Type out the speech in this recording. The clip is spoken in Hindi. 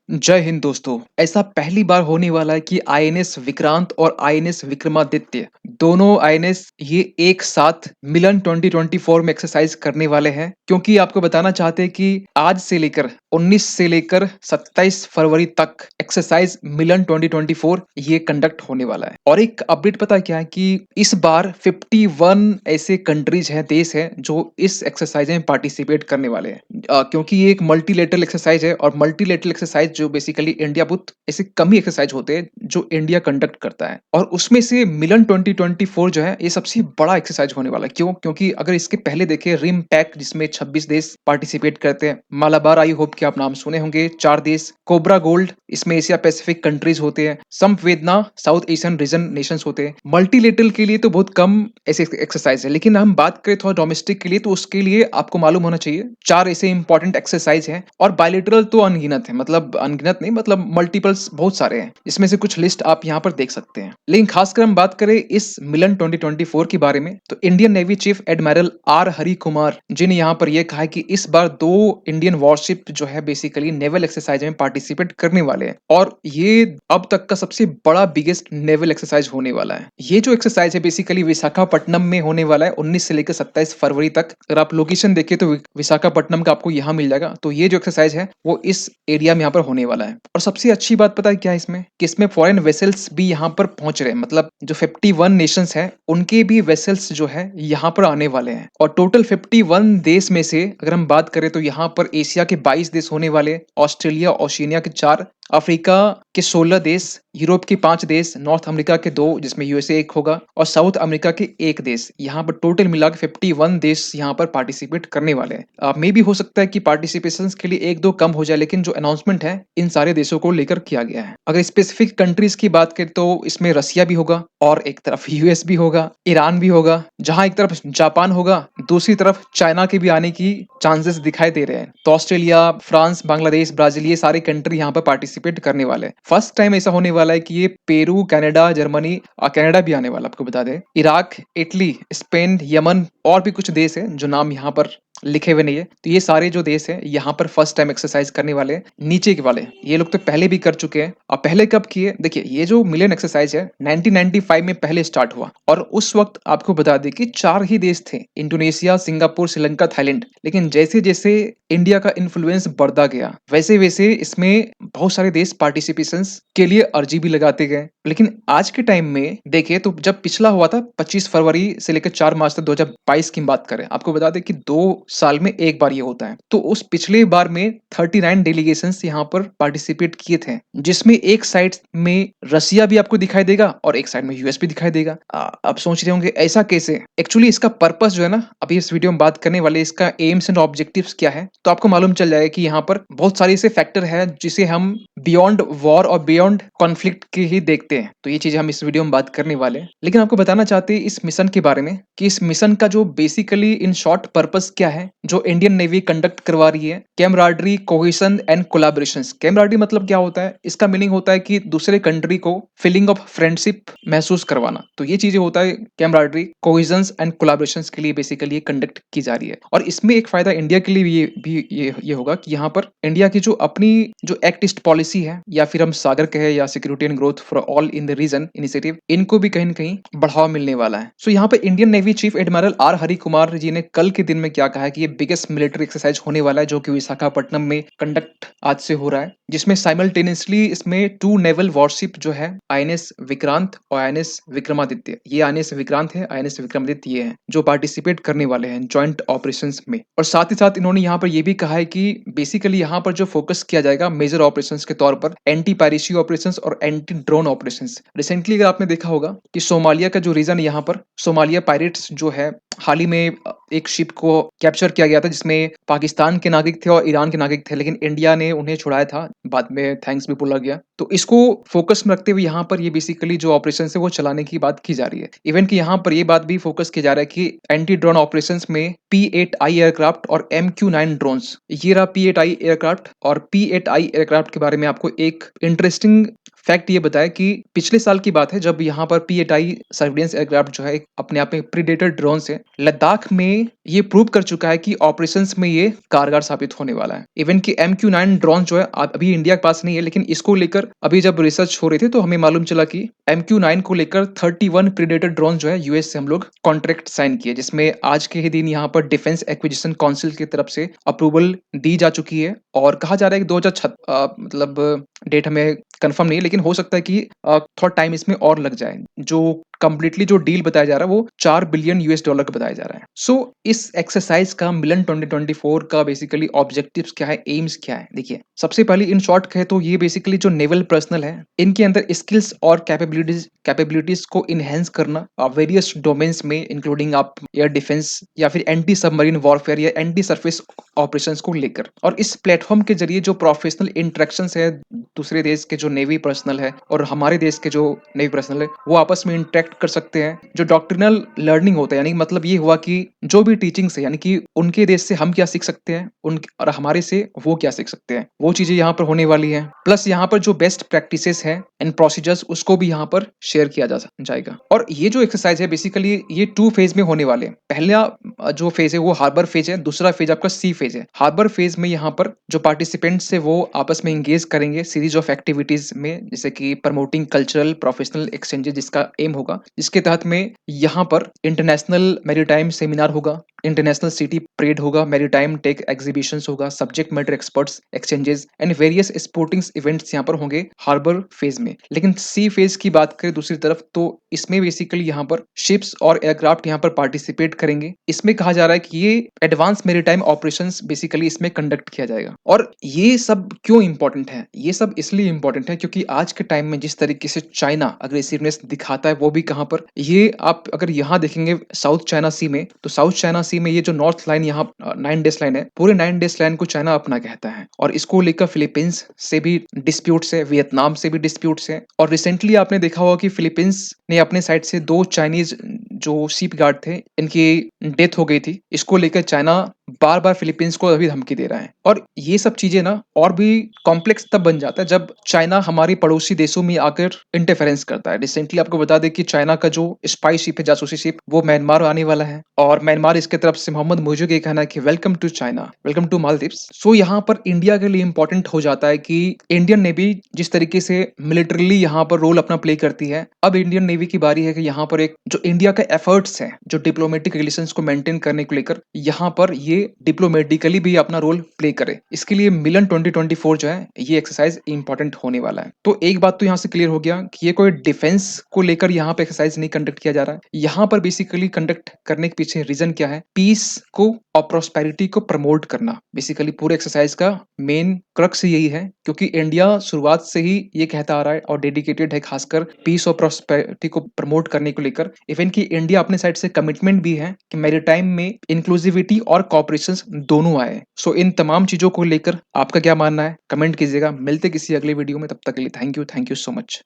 जय हिंद दोस्तों। ऐसा पहली बार होने वाला है कि आईएनएस विक्रांत और आईएनएस विक्रमादित्य दोनों आईएनएस ये एक साथ मिलन 2024 में एक्सरसाइज करने वाले हैं, क्योंकि आपको बताना चाहते हैं कि आज से लेकर 19 से लेकर 27 फरवरी तक एक्सरसाइज मिलन 2024 ये कंडक्ट होने वाला है। और एक अपडेट पता है क्या है कि इस बार 51 ऐसे कंट्रीज हैं, देश हैं जो इस एक्सरसाइज में पार्टिसिपेट करने वाले हैं। क्योंकि ये एक मल्टीलेटरल एक्सरसाइज है और मल्टीलेटरल एक्सरसाइज जो बेसिकली इंडिया बुत ऐसे कम ही एक्सरसाइज होते हैं जो इंडिया कंडक्ट करता है, और उसमें से मिलन 2024 जो है ये सबसे बड़ा एक्सरसाइज होने वाला है। क्यों? क्योंकि अगर इसके पहले देखें रिम पैक जिसमें 26 देश पार्टिसिपेट करते हैं, मालाबार आई होप कि आप नाम सुने होंगे 4 देश, कोबरा गोल्ड इसमें एशिया पैसिफिक कंट्रीज होते हैं, संवेदना साउथ एशियन रीजन नेशंस होते हैं। मल्टीलेटरल के लिए तो बहुत कम ऐसे एक्सरसाइज है, लेकिन हम बात करें थोड़ा डोमेस्टिक के लिए तो उसके लिए आपको मालूम होना चाहिए 4 ऐसे इंपॉर्टेंट एक्सरसाइज हैं, और बायलेटरल तो अनगिनत है, मतलब अनगिनत नहीं, मतलब मल्टीपल्स बहुत सारे हैं। इसमें से कुछ लिस्ट आप यहाँ पर देख सकते हैं। लेकिन खासकर हम बात करें इस मिलन 2024 के बारे में तो Indian navy chief admiral R Hari Kumar ji ने यहाँ पर यह कहा है कि इस बार 2 इंडियन वॉरशिप जो है बेसिकली नेवल एक्सरसाइज में पार्टिसिपेट करने वाले हैं, और ये अब तक का सबसे बड़ा बिगेस्ट नेवल एक्सरसाइज होने वाला है। ये जो एक्सरसाइज है बेसिकली विशाखापट्टनम में होने वाला है 19 से लेकर 27 फरवरी तक। अगर आप लोकेशन देखें तो विशाखापट्टनम का आपको यहाँ मिल जाएगा। तो ये जो एक्सरसाइज है वो इस एरिया में यहाँ पर होने वाला है। और सबसे अच्छी बात पता है क्या है इसमें, कि इसमें फॉरेन वेसल्स भी यहाँ पर पहुंच रहे हैं, मतलब जो 51 नेशंस हैं उनके भी वेसल्स जो है यहाँ पर आने वाले हैं। और टोटल 51 देश में से अगर हम बात करें तो यहाँ पर एशिया के 22 देश होने वाले, ऑस्ट्रेलिया ओशिनिया के 4, अफ्रीका के 16 देश, यूरोप के 5 देश, नॉर्थ अमेरिका के 2 जिसमें यूएसए एक होगा, और साउथ अमेरिका के 1 देश। यहाँ पर टोटल मिला के 51 देश यहाँ पर पार्टिसिपेट करने वाले हैं। मे भी हो सकता है कि पार्टिसिपेशन के लिए 1-2 कम हो जाए, लेकिन जो अनाउंसमेंट है इन सारे देशों को लेकर किया गया है। अगर स्पेसिफिक कंट्रीज की बात करें तो इसमें रसिया भी होगा, और एक तरफ यूएस भी होगा, ईरान भी होगा, जहां एक तरफ जापान होगा, दूसरी तरफ चाइना के भी आने की चांसेस दिखाई दे रहे हैं। तो ऑस्ट्रेलिया, फ्रांस, बांग्लादेश, ब्राजील ये सारे कंट्री यहाँ पर पार्टिसिपेट करने वाले हैं। फर्स्ट टाइम ऐसा होने वाला है कि ये पेरू, कनाडा, जर्मनी, कनाडा भी आने वाला, आपको बता दें इराक, इटली, स्पेन, यमन और भी कुछ देश है जो नाम यहाँ पर लिखे हुए नहीं है। तो ये सारे जो देश है यहाँ पर फर्स्ट टाइम एक्सरसाइज करने वाले हैं। नीचे के वाले ये लोग तो पहले भी कर चुके हैं। और पहले कब किए? देखिए ये जो मिलियन एक्सरसाइज है 1995 में पहले स्टार्ट हुआ, और उस वक्त आपको बता दें कि 4 ही देश थे, इंडोनेशिया, सिंगापुर, श्रीलंका, थाईलैंड। लेकिन जैसे जैसे इंडिया का इन्फ्लुएंस बढ़ता गया वैसे वैसे इसमें बहुत सारे देश पार्टिसिपेशन के लिए अर्जी भी लगाते गए। लेकिन आज के टाइम में देखें तो जब पिछला हुआ था 25 फरवरी से लेकर 4 मार्च तक 2022 की बात करें, आपको बता दें कि 2 साल में एक बार ये होता है। तो उस पिछले बार में 39 डेलीगेशंस यहाँ पर पार्टिसिपेट किए थे, जिसमें एक साइड में रसिया भी आपको दिखाई देगा और एक साइड में यूएस भी दिखाई देगा। आप सोच रहे होंगे ऐसा कैसे? एक्चुअली इसका पर्पस जो है ना, अभी इस वीडियो में बात करने वाले इसका एम्स एंड ऑब्जेक्टिव्स क्या है, तो आपको मालूम चल जाएगा कि यहाँ पर बहुत सारे ऐसे फैक्टर है जिसे हम बियॉन्ड वॉर और बियॉन्ड कॉन्फ्लिक्ट के ही देखते हैं। तो ये चीजें हम इस वीडियो में बात करने वाले हैं। लेकिन आपको बताना चाहते हैं इस मिशन के बारे में कि इस मिशन का जो बेसिकली इन शॉर्ट पर्पस क्या है जो इंडियन नेवी कंडक्ट करवा रही है। Camaraderie, cohesion and collaboration. Camaraderie मतलब क्या होता है? इसका मीनिंग होता है कि दूसरे कंट्री को फीलिंग ऑफ फ्रेंडशिप महसूस करवाना। तो ये चीजें होता है कैमराडरी, कोहेशन एंड कोलैबोरेशन के लिए बेसिकली कंडक्ट की जा रही है। और इसमें एक फायदा इंडिया के लिए ये होगा कि यहाँ पर इंडिया की जो अपनी जो एक्ट ईस्ट पॉलिसी है, या फिर हम सागर कहे, या security and growth for all in the region initiative, इनको भी कहीं न कहीं बढ़ावा मिलने वाला है। सो यहाँ पर Indian navy chief admiral R Hari Kumar ji ने कल के दिन में क्या कहा है कि ये बिगेस्ट मिलिट्री एक्सरसाइज होने वाला है जो कि विशाखापट्टनम में कंडक्ट आज से हो रहा है, जिसमें साइमल्टेनियसली इसमें 2 नेवल वॉरशिप जो है आईएनएस विक्रांत और आईएनएस विक्रमादित्य, ये आईएनएस विक्रांत है, आईएनएस विक्रमादित्य ये है जो पार्टिसिपेट करने वाले हैं जॉइंट ऑपरेशंस में। और साथ ही साथ इन्होंने यहाँ पर ये भी कहा है कि बेसिकली यहाँ पर जो फोकस किया जाएगा मेजर ऑपरेशंस के तौर पर एंटी पायरेसी ऑपरेशंस और एंटी ड्रोन ऑपरेशंस। रिसेंटली अगर आपने देखा होगा कि सोमालिया का जो रीजन यहाँ पर सोमालिया पायरेट्स जो है, हाल ही में एक शिप को कैप्चर किया गया था जिसमें पाकिस्तान के नागरिक थे और ईरान के नागरिक थे, लेकिन इंडिया ने उन्हें छुड़ाया था, बाद में थैंक्स भी बोला गया। तो इसको फोकस में रखते हुए यहाँ पर ये बेसिकली जो ऑपरेशन है वो चलाने की बात की जा रही है। इवन कि यहाँ पर ये बात भी फोकस किया जा रहा है कि एंटी ड्रोन ऑपरेशंस में P8I एयरक्राफ्ट और MQ9 ड्रोन्स, ये रहा P8I एयरक्राफ्ट। और P8I एयरक्राफ्ट के बारे में आपको एक इंटरेस्टिंग फैक्ट ये बताया कि पिछले साल की बात है जब यहाँ पर P-8I सर्विलेंस एयरक्राफ्ट जो है एक अपने आप में प्रीडेटर ड्रोन से लद्दाख में ये प्रूव कर चुका है कि ऑपरेशंस में ये कारगर साबित होने वाला है। इवन कि MQ-9 ड्रोन जो है अभी इंडिया के पास नहीं है, लेकिन इसको लेकर अभी जब रिसर्च हो रही थी तो हमें मालूम चला कि MQ-9 को लेकर 31 प्रीडेटर ड्रोन जो है यूएस से हम लोग कॉन्ट्रैक्ट साइन किए, जिसमें आज के ही दिन यहाँ पर डिफेंस एक्विजिशन काउंसिल की तरफ से अप्रूवल दी जा चुकी है। और कहा जा रहा है कि 2006 मतलब डेट हमें कंफर्म नहीं है, लेकिन हो सकता है कि थोड़ा टाइम इसमें और लग जाए। जो कंप्लीटली जो डील बताया जा रहा है वो $4 बिलियन का बताया जा रहा है। सो इस एक्सरसाइज का मिलन 2024 का बेसिकली ऑब्जेक्टिव्स क्या है, एम्स क्या है? देखिए, सबसे पहले इन शॉर्ट कहे तो ये बेसिकली जो नेवल पर्सनल है, इनके अंदर स्किल्स और कैपेबिलिटीज को इनहेंस करना वेरियस डोमेन्स में, इंक्लूडिंग आप एयर डिफेंस या फिर एंटी सबमरीन वॉरफेयर या एंटी सरफेस ऑपरेशंस को लेकर। और इस प्लेटफॉर्म के जरिए जो प्रोफेशनल इंटरेक्शंस है दूसरे देश के जो नेवी पर्सनल है और हमारे देश के जो नेवी पर्सनल है, वो आपस में इंटरेक्ट कर सकते हैं। जो डॉक्ट्रिनल लर्निंग होता है, यानी मतलब ये हुआ कि जो भी टीचिंग्स है, यानी कि उनके देश से हम क्या सीख सकते हैं उन और हमारे से वो क्या सीख सकते हैं, वो चीजें यहाँ पर होने वाली है। प्लस यहाँ पर जो बेस्ट प्रैक्टिसेस है एंड प्रोसीजर्स, उसको भी यहाँ पर शेयर किया जाएगा। और ये जो एक्सरसाइज है बेसिकली ये 2 फेज में होने वाले हैं। पहला जो फेज है वो हार्बर फेज है, दूसरा फेज आपका सी फेज है। हार्बर फेज में यहाँ पर जो पार्टिसिपेंट्स है वो आपस में एंगेज करेंगे सीरीज ऑफ एक्टिविटीज में, जैसे कि प्रमोटिंग कल्चरल प्रोफेशनल एक्सचेंजेस, जिसका एम होगा, जिसके तहत में यहाँ पर इंटरनेशनल मैरीटाइम सेमिनार होगा, इंटरनेशनल सिटी परेड होगा, मैरीटाइम टेक एग्जीबिशंस होगा, subject matter experts exchanges and various sporting events यहाँ पर होंगे हार्बर फेज में। लेकिन सी फेज की बात करें दूसरी तरफ, तो इसमें बेसिकली यहाँ पर शिप्स और एयरक्राफ्ट यहाँ पर पार्टिसिपेट करेंगे। इसमें कहा जा रहा है कि ये एडवांस मैरीटाइम ऑपरेशंस बेसिकली इसमें कंडक्ट किया जाएगा। और ये सब क्यों इंपॉर्टेंट है? ये सब इसलिए इंपॉर्टेंट है क्योंकि आज के टाइम में जिस तरीके से चाइना अग्रेसिवनेस दिखाता है, वो भी कहां पर, ये आप अगर यहां देखेंगे साउथ चाइना सी में, तो साउथ चाइना सी में ये जो नॉर्थ लाइन यहाँ 9 डेज लाइन है, पूरे 9 डेज लाइन को चाइना अपना कहता है। और इसको लेकर फिलीपींस से भी डिस्प्यूट्स है, वियतनाम से भी डिस्प्यूट्स है। और रिसेंटली आपने देखा होगा कि फिलीपींस ने अपने साइड से 2 चाइनीज जो शिप गार्ड थे, इनकी डेथ हो गई थी। इसको लेकर चाइना बार बार फिलीपींस को अभी धमकी दे रहा है। और ये सब चीजें ना और भी कॉम्प्लेक्स तब बन जाता है जब चाइना हमारे पड़ोसी देशों में आकर इंटरफेरेंस करता है। रिसेंटली आपको बता दें कि चाइना का जो स्पाई शिप है, जासूसी शिप, वो म्यांमार आने वाला है। और म्यांमार इसके तरफ से मोहम्मद मोइजू का कहना है कि welcome to China, welcome to Maldives. So यहाँ पर इंडिया के लिए इंपॉर्टेंट हो जाता है कि इंडियन नेवी जिस तरीके से मिलिटरली यहाँ पर रोल अपना प्ले करती है, अब इंडियन नेवी की बारी है कि यहाँ पर एक जो इंडिया का एफर्ट्स है जो डिप्लोमेटिक रिलेशंस को मेंटेन करने को लेकर, यहाँ पर ये डिप्लोमेटिकली भी अपना रोल प्ले करे। इसके लिए मिलन 2024 जो है ये एक्सरसाइज इंपॉर्टेंट होने वाला है। तो एक बात तो यहाँ से क्लियर हो गया कि ये कोई डिफेंस को लेकर यहाँ पे एक्सरसाइज नहीं कंडक्ट किया जा रहा है। यहाँ पर बेसिकली कंडक्ट करने के पीछे रीजन क्या है? पीस को और प्रोस्पेरिटी को प्रमोट करना। बेसिकली पूरे एक्सरसाइज का मेन क्रक्स यही है, क्योंकि इंडिया शुरुआत से ही ये कहता आ रहा है और डेडिकेटेड है खासकर पीस और प्रोस्पेरिटी को प्रमोट करने को लेकर। इवन कि इंडिया अपने साइड से कमिटमेंट भी है कि मैरीटाइम में इंक्लूसिविटी और कॉपरेशन दोनों आए। सो इन तमाम चीजों को लेकर आपका क्या मानना है? कमेंट कीजिएगा। मिलते किसी अगले वीडियो में, तब तक के लिए थैंक यू सो मच।